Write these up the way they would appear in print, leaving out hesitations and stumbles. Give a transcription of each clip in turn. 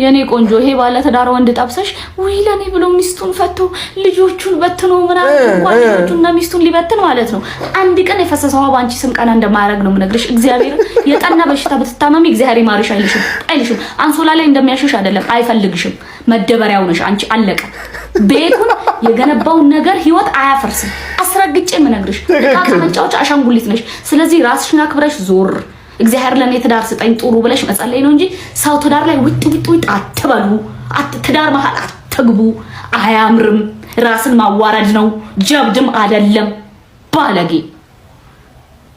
የኔ ቆንጆ ይሄ ባለ ትዳር ወንድ ጠብሰሽ ወይ ለኔ ብሎ ሚስቱን ፈቶ ልጆቹን በትኖ ምናምን እንኳን ልጆቹና ሚስቱን ሊበትን ማለት ነው። አንድ ቀን የፈሰሰው ባንቺ ስም ቀና እንደማያረግ ነው የምነግርሽ። እግዚአብሔር የጠና በሽታ ብትታመሚ እግዚአብሔር ይማርሽ አይልሽም። አንሶላ ላይ እንደሚያሽሽ አይደለም፣ አይፈልግሽም። መደበሪያው ነሽ አንቺ። አለቀ። ቤቱን የገነባውን ነገር ህይወት አያፈርስም። አስረግጬ የምነግርሽ ካመጫዎች አሻንጉሊት ነሽ። ስለዚህ ራስሽን አክብረሽ ዞር። እግዚአብሔር ለኔ ትዳር ስጠኝ ጥሩ ብለሽ መጸለይ ነው እንጂ ሰው ትዳር ላይ ውጥ አትበሉ። ትዳር መሃል አትግቡ። አያምርም። ራስን ማዋረድ ነው፣ ጀብድም አይደለም። ባለጌ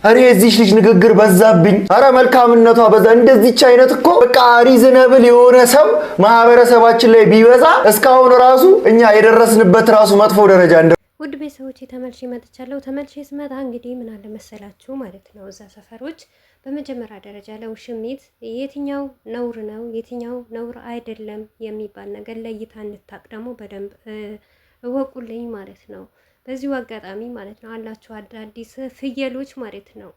አሬ እዚሽ ልጅ ንግግር በዛብኝ። አረ መልካምነቷ በዛ። እንደዚህች አይነት እኮ በቃ ሪዝነብል የሆነ ሰው ማህበረሰባችን ላይ ቢበዛ እስካሁን ራሱ እኛ የደረስንበት ራሱ መጥፎ ደረጃ እንደ ውድ ቤተሰቦች ተመልሼ መጥቻለሁ። ተመልሼ ስመጣ እንግዲህ ምን አለ መሰላችሁ ማለት ነው እዛ ሰፈሮች በመጀመሪያ ደረጃ ለውሽሚት የትኛው ነውር ነው የትኛው ነውር አይደለም የሚባል ነገር ለይታ እንድታቅ ደግሞ በደንብ እወቁልኝ ማለት ነው። በዚሁ አጋጣሚ ማለት ነው አላችሁ አዳዲስ ፍየሎች ማለት ነው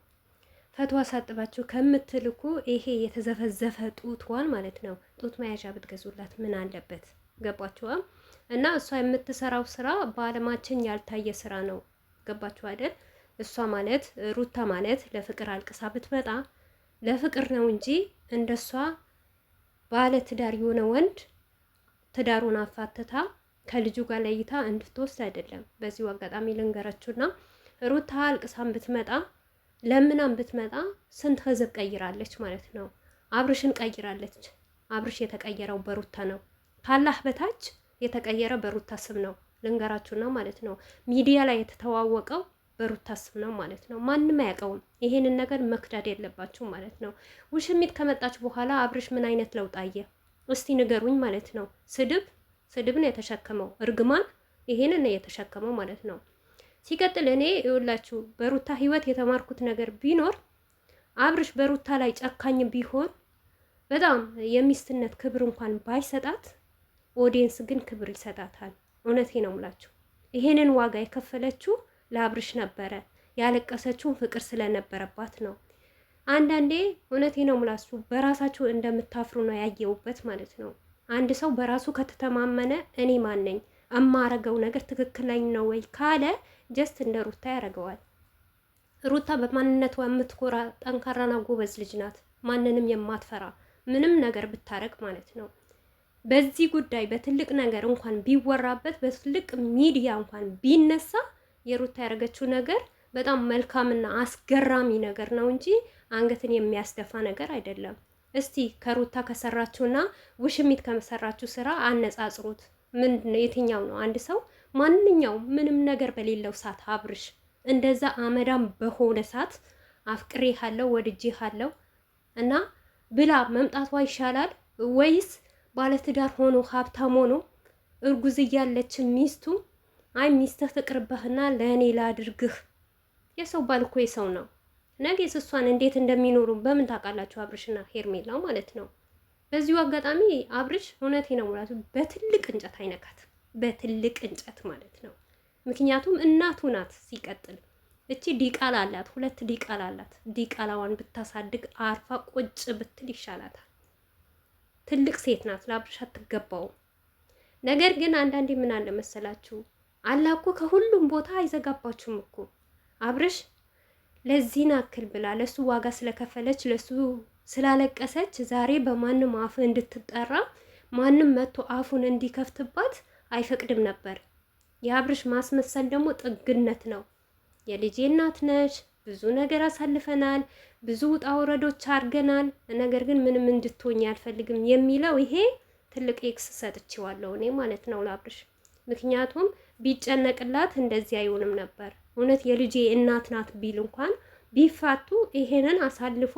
ፈቷ ሳጥባችሁ ከምትልኩ ይሄ የተዘፈዘፈ ጡትዋን ማለት ነው ጡት መያዣ ብትገዙላት ምን አለበት? ገባችኋ? እና እሷ የምትሰራው ስራ በአለማችን ያልታየ ስራ ነው። ገባችሁ አይደል? እሷ ማለት ሩታ ማለት ለፍቅር አልቅሳ ብትመጣ ለፍቅር ነው እንጂ እንደሷ ባለ ትዳር የሆነ ወንድ ትዳሩን አፋትታ ከልጁ ጋር ለይታ እንድትወስድ አይደለም። በዚሁ አጋጣሚ ልንገራችሁና ሩታ አልቅሳም ብትመጣ ለምናም ብትመጣ ስንት ህዝብ ቀይራለች ማለት ነው። አብርሽን ቀይራለች። አብርሽ የተቀየረው በሩታ ነው። ካላህ በታች የተቀየረ በሩታ ስም ነው። ልንገራችሁና ማለት ነው ሚዲያ ላይ የተተዋወቀው በሩታ ስም ነው ማለት ነው። ማንም አያውቀውም። ይሄንን ነገር መክዳድ የለባችሁ ማለት ነው። ውሽሚት ከመጣች በኋላ አብርሽ ምን አይነት ለውጥ አየ? እስቲ ንገሩኝ ማለት ነው። ስድብ ነው የተሸከመው፣ እርግማን ይሄንን ነው የተሸከመው ማለት ነው። ሲቀጥል እኔ ይኸውላችሁ በሩታ ህይወት የተማርኩት ነገር ቢኖር አብርሽ በሩታ ላይ ጨካኝ ቢሆን በጣም የሚስትነት ክብር እንኳን ባይሰጣት ኦዲየንስ ግን ክብር ይሰጣታል። እውነቴ ነው የምላችሁ። ይሄንን ዋጋ የከፈለችው ለአብርሽ ነበረ። ያለቀሰችውን ፍቅር ስለነበረባት ነው። አንዳንዴ እውነቴ ነው የምላችሁ በራሳችሁ እንደምታፍሩ ነው ያየውበት ማለት ነው። አንድ ሰው በራሱ ከተተማመነ እኔ ማን ነኝ እማረገው ነገር ትክክለኛ ነው ወይ ካለ ጀስት እንደ ሩታ ያደርገዋል። ሩታ በማንነቷ የምትኮራ ጠንካራና ጎበዝ ልጅ ናት። ማንንም የማትፈራ ምንም ነገር ብታረግ ማለት ነው። በዚህ ጉዳይ በትልቅ ነገር እንኳን ቢወራበት በትልቅ ሚዲያ እንኳን ቢነሳ የሩታ ያደረገችው ነገር በጣም መልካምና አስገራሚ ነገር ነው እንጂ አንገትን የሚያስደፋ ነገር አይደለም። እስቲ ከሩታ ከሰራችውና ውሽሚት ከመሰራችው ስራ አነጻጽሩት። ምንድነው የትኛው ነው? አንድ ሰው ማንኛውም ምንም ነገር በሌለው ሰዓት አብርሽ እንደዛ አመዳም በሆነ ሰዓት አፍቅሬሃለሁ ወድጄሃለሁ እና ብላ መምጣቷ ይሻላል ወይስ ባለትዳር ሆኖ ሀብታም ሆኖ እርጉዝ እያለች ሚስቱ አይ ሚስትህ ትቅርብህና ለእኔ ላድርግህ? የሰው ባል እኮ የሰው ነው። ነገስ እሷን እንዴት እንደሚኖሩ በምን ታውቃላችሁ? አብርሽና ሄርሜላ ማለት ነው። በዚሁ አጋጣሚ አብርሽ እውነቴ ነው ማለት በትልቅ እንጨት አይነካት፣ በትልቅ እንጨት ማለት ነው። ምክንያቱም እናቱ ናት። ሲቀጥል እቺ ዲቃላ አላት፣ 2 ዲቃላ አላት። ዲቃላዋን ብታሳድግ አርፋ ቁጭ ብትል ይሻላታል። ትልቅ ሴት ናት፣ ለአብርሽ አትገባውም። ነገር ግን አንዳንዴ ምን አለ መሰላችሁ አላህ እኮ ከሁሉም ቦታ አይዘጋባችሁም እኮ። አብርሽ ለዚህን አክል ብላ ለሱ ዋጋ ስለከፈለች ለሱ ስላለቀሰች ዛሬ በማንም አፍ እንድትጠራ ማንም መጥቶ አፉን እንዲከፍትባት አይፈቅድም ነበር። የአብርሽ ማስመሰል ደግሞ ጥግነት ነው። የልጄ እናት ነሽ፣ ብዙ ነገር አሳልፈናል፣ ብዙ ውጣ ውረዶች አድርገናል፣ ነገር ግን ምንም እንድትሆኝ አልፈልግም የሚለው ይሄ ትልቅ ኤክስ ሰጥቼዋለሁ እኔ ማለት ነው ለአብርሽ። ምክንያቱም ቢጨነቅላት እንደዚህ አይሆንም ነበር። እውነት የልጄ እናት ናት ቢል እንኳን ቢፋቱ ይሄንን አሳልፎ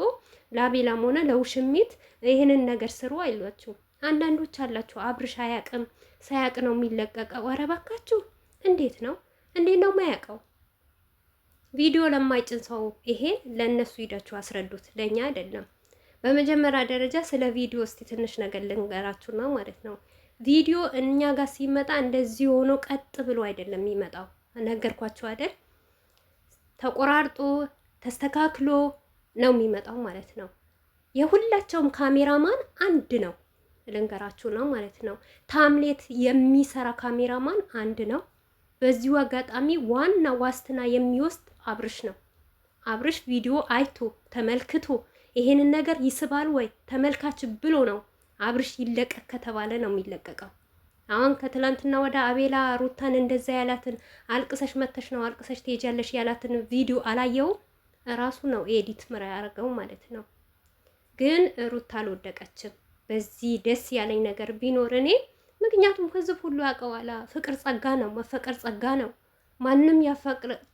ለአቤላም ሆነ ለውሽሚት ይሄንን ነገር ስሩ አይሏችሁ። አንዳንዶች አላችሁ አብርሽ አያቅም ሳያቅ ነው የሚለቀቀው። ኧረ እባካችሁ እንዴት ነው ማያውቀው? ቪዲዮ ለማይጭን ሰው ይሄን ለነሱ ሂዳችሁ አስረዱት፣ ለኛ አይደለም። በመጀመሪያ ደረጃ ስለ ቪዲዮ እስቲ ትንሽ ነገር ልንገራችሁና ማለት ነው ቪዲዮ እኛ ጋር ሲመጣ እንደዚህ ሆኖ ቀጥ ብሎ አይደለም የሚመጣው። ነገርኳችሁ አይደል? ተቆራርጦ ተስተካክሎ ነው የሚመጣው ማለት ነው። የሁላቸውም ካሜራማን አንድ ነው። ልንገራችሁ ነው ማለት ነው። ታምሌት የሚሰራ ካሜራማን አንድ ነው። በዚሁ አጋጣሚ ዋና ዋስትና የሚወስድ አብርሽ ነው። አብርሽ ቪዲዮ አይቶ ተመልክቶ ይሄንን ነገር ይስባል ወይ ተመልካች ብሎ ነው አብርሽ ይለቀቅ ከተባለ ነው የሚለቀቀው። አሁን ከትላንትና ወደ አቤላ ሩታን እንደዛ ያላትን አልቅሰሽ መተሽ ነው አልቅሰሽ ትሄጃለሽ ያላትን ቪዲዮ አላየው ራሱ ነው ኤዲት ምራ ያደርገው ማለት ነው። ግን ሩታ አልወደቀችም። በዚህ ደስ ያለኝ ነገር ቢኖር እኔ ምክንያቱም ህዝብ ሁሉ ያውቀዋል። ፍቅር ጸጋ ነው፣ መፈቀር ጸጋ ነው። ማንም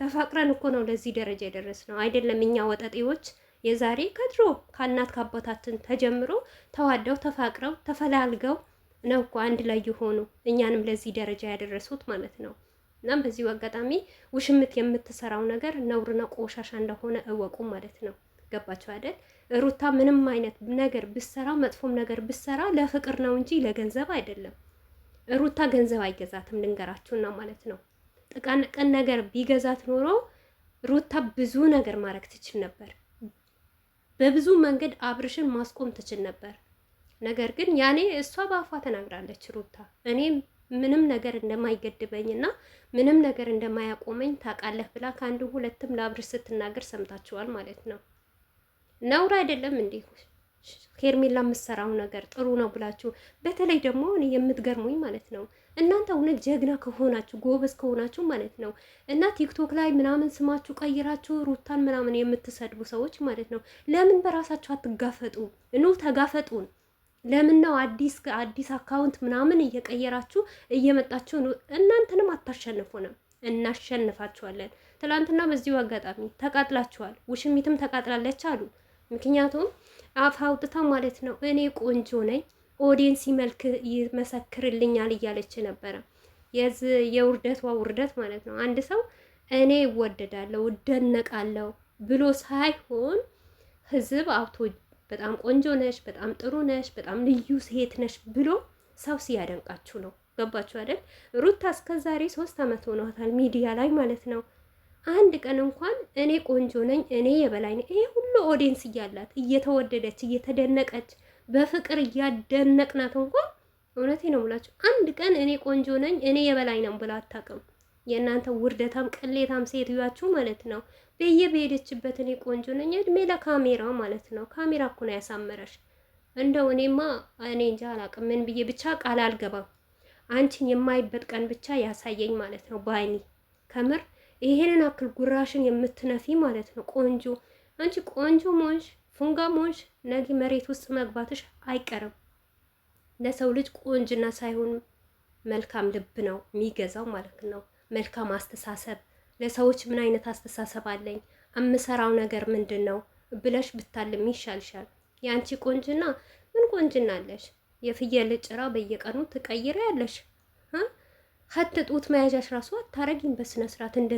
ተፋቅረን እኮ ነው ለዚህ ደረጃ የደረስነው አይደለም እኛ ወጠጤዎች። የዛሬ ከድሮ ከእናት ከአባታችን ተጀምሮ ተዋደው ተፋቅረው ተፈላልገው ነው እኮ አንድ ላይ የሆኑ እኛንም ለዚህ ደረጃ ያደረሱት ማለት ነው። እናም በዚሁ አጋጣሚ ውሽምት የምትሰራው ነገር ነውርና ቆሻሻ እንደሆነ እወቁ ማለት ነው። ገባችሁ አይደል? ሩታ ምንም አይነት ነገር ብሰራ መጥፎም ነገር ብሰራ ለፍቅር ነው እንጂ ለገንዘብ አይደለም። ሩታ ገንዘብ አይገዛትም ልንገራችሁና ማለት ነው። ጥቃቅን ነገር ቢገዛት ኖሮ ሩታ ብዙ ነገር ማድረግ ትችል ነበር። በብዙ መንገድ አብርሽን ማስቆም ትችል ነበር። ነገር ግን ያኔ እሷ በአፏ ተናግራለች ሩታ እኔ ምንም ነገር እንደማይገድበኝና ምንም ነገር እንደማያቆመኝ ታውቃለህ ብላ ከአንዱ ሁለትም ለአብርሽ ስትናገር ሰምታችኋል ማለት ነው። ነውር አይደለም እንዴ? ሄርሜላ የምትሰራው ነገር ጥሩ ነው ብላችሁ በተለይ ደግሞ እኔ የምትገርሙኝ ማለት ነው እናንተ እውነት ጀግና ከሆናችሁ ጎበዝ ከሆናችሁ ማለት ነው እና ቲክቶክ ላይ ምናምን ስማችሁ ቀይራችሁ ሩታን ምናምን የምትሰድቡ ሰዎች ማለት ነው ለምን በራሳችሁ አትጋፈጡ? ኑ ተጋፈጡን። ለምን ነው አዲስ አካውንት ምናምን እየቀየራችሁ እየመጣችሁ ነው? እናንተንም አታሸንፉንም፣ እናሸንፋችኋለን። ትላንትና በዚሁ አጋጣሚ ተቃጥላችኋል። ውሽሚትም ተቃጥላለች አሉ። ምክንያቱም አፍ አውጥታ ማለት ነው እኔ ቆንጆ ነኝ ኦዲየንስ መልክ ይመሰክርልኛል እያለች ነበረ። የውርደቷ ውርደት ማለት ነው። አንድ ሰው እኔ እወደዳለሁ እደነቃለሁ ብሎ ሳይሆን ህዝብ አውቶ በጣም ቆንጆ ነሽ፣ በጣም ጥሩ ነሽ፣ በጣም ልዩ ሴት ነሽ ብሎ ሰው ሲያደንቃችሁ ነው። ገባችሁ አይደል? ሩታ እስከዛሬ 3 ዓመት ሆኗታል ሚዲያ ላይ ማለት ነው። አንድ ቀን እንኳን እኔ ቆንጆ ነኝ እኔ የበላይ ነኝ ይሄ ሁሉ ኦዲየንስ እያላት እየተወደደች እየተደነቀች በፍቅር እያደነቅናት እንኳን እውነቴ ነው ብላችሁ አንድ ቀን እኔ ቆንጆ ነኝ እኔ የበላይ ነኝ ብላ አታውቅም። የእናንተ ውርደታም ቅሌታም ሴትዮዋችሁ ማለት ነው በየሄደችበት እኔ ቆንጆ ነኝ እድሜ ለካሜራ ማለት ነው። ካሜራ እኮ ነው ያሳመረሽ። እንደው እኔማ እኔ እንጃ አላውቅም ምን ብዬ ብቻ ቃል አልገባም። አንቺን የማይበት ቀን ብቻ ያሳየኝ ማለት ነው ባይኒ ከምር ይሄንን አክል ጉራሽን የምትነፊ ማለት ነው ቆንጆ አንቺ ቆንጆ ሞንሽ ፉንጋ ሞንሽ ነገ መሬት ውስጥ መግባትሽ አይቀርም። ለሰው ልጅ ቆንጅና ሳይሆን መልካም ልብ ነው የሚገዛው ማለት ነው። መልካም አስተሳሰብ ለሰዎች ምን አይነት አስተሳሰብ አለኝ የምሰራው ነገር ምንድን ነው ብለሽ ብታልም ይሻልሻል። የአንቺ ቆንጅና ምን ቆንጅና አለሽ? የፍየል ጭራ በየቀኑ ትቀይረ ያለሽ ጡት መያዣሽ ራሱ አታረጊም በስነ ስርዓት እንደ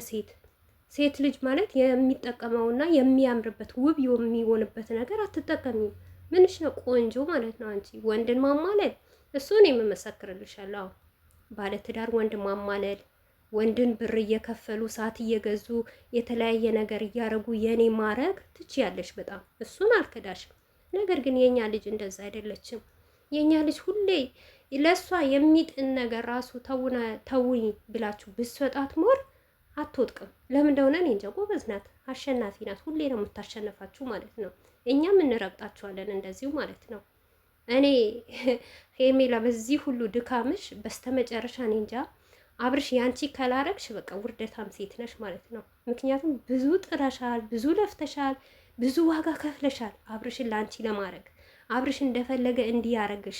ሴት ልጅ ማለት የሚጠቀመውና የሚያምርበት ውብ የሚሆንበት ነገር አትጠቀሚም። ምንሽ ነው ቆንጆ ማለት ነው? አንቺ ወንድን ማማለል እሱን የምመሰክርልሻለሁ። ባለትዳር ወንድ ማማለል ወንድን ብር እየከፈሉ ሰዓት እየገዙ የተለያየ ነገር እያረጉ የኔ ማረግ ትችያለሽ በጣም እሱን አልከዳሽም። ነገር ግን የኛ ልጅ እንደዛ አይደለችም። የኛ ልጅ ሁሌ ለሷ የሚጥን ነገር ራሱ ተውኝ ብላችሁ ብትሰጣት ሞር አትወጥቅም። ለምን እንደሆነ እኔ እንጃ። ጎበዝ ናት፣ አሸናፊ ናት። ሁሌ ነው የምታሸንፋችሁ ማለት ነው። እኛም እንረግጣችኋለን እንደዚሁ ማለት ነው። እኔ ሄርሜላ በዚህ ሁሉ ድካምሽ በስተመጨረሻ እኔ እንጃ አብርሽ ያንቺ ከላረግሽ በቃ ውርደታም ሴት ነሽ ማለት ነው። ምክንያቱም ብዙ ጥረሻል፣ ብዙ ለፍተሻል፣ ብዙ ዋጋ ከፍለሻል አብርሽን ለአንቺ ለማድረግ አብርሽ እንደፈለገ እንዲያረግሽ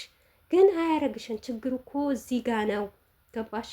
ግን አያረግሽን። ችግሩ እኮ እዚህ ጋ ነው። ገባሽ?